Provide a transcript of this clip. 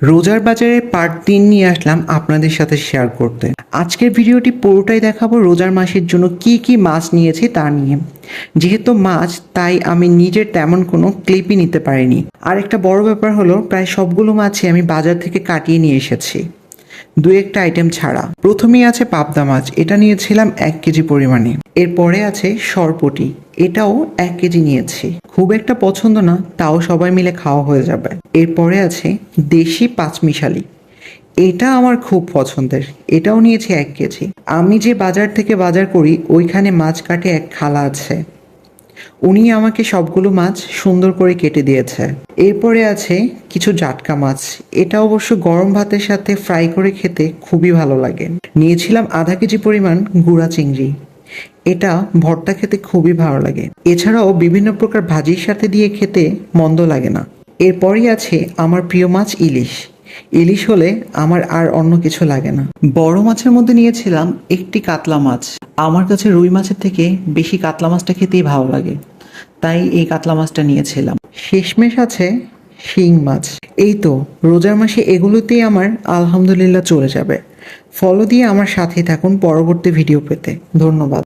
রোজার বাজারে পার্ট 3 নিয়ে আসলাম আপনাদের সাথে শেয়ার করতে। আজকের ভিডিওটি পুরোটাই দেখাবো রোজার মাসের জন্য কি কি মাছ নিয়েছি তা নিয়ে। যেহেতু মাছ, তাই আমি নিজের তেমন কোনো ক্লিপই নিতে পারিনি। আর একটা বড় ব্যাপার হলো, প্রায় সবগুলো মাছই আমি বাজার থেকে কাটিয়ে নিয়ে এসেছি, দু একটা আইটেম ছাড়া। প্রথমেই আছে পাবদা মাছ, এটা নিয়েছিলাম 1 কেজি পরিমাণে। এরপরে আছে সরপুঁটি, এটাও 1 কেজি নিয়েছি। খুব একটা পছন্দ না, তাও সবাই মিলে খাওয়া হয়ে যাবে। এরপরে আছে দেশি পাঁচমিশালি, এটা আমার খুব পছন্দের, এটাও নিয়েছি 1 কেজি। আমি যে বাজার থেকে বাজার করি ওইখানে মাছ কাটে এক খালা আছে, উনি আমাকে সবগুলো মাছ সুন্দর করে কেটে দিয়েছে। এরপরে আছে কিছু জাটকা মাছ, এটা অবশ্য গরম ভাতের সাথে ফ্রাই করে খেতে খুবই ভালো লাগে। নিয়েছিলাম আধা কেজি পরিমাণ গুঁড়া চিংড়ি, এটা ভর্তা খেতে খুবই ভালো লাগে। এছাড়াও বিভিন্ন প্রকার ভাজির সাথে দিয়ে খেতে মন্দ লাগে না। এরপরই আছে আমার প্রিয় মাছ ইলিশ। ইলিশ হলে আমার আর অন্য কিছু লাগে না। বড় মাছের মধ্যে নিয়েছিলাম একটি কাতলা মাছ। আমার কাছে রুই মাছের থেকে বেশি কাতলা মাছটা খেতেই ভালো লাগে, তাই এই কাতলা মাছটা নিয়েছিলাম। শেষমেশ আছে শিং মাছ। এই তো, রোজার মাসে এগুলোতেই আমার আলহামদুলিল্লাহ চলে যাবে। ফলো দিয়ে আমার সাথে থাকুন পরবর্তী ভিডিও পেতে। ধন্যবাদ।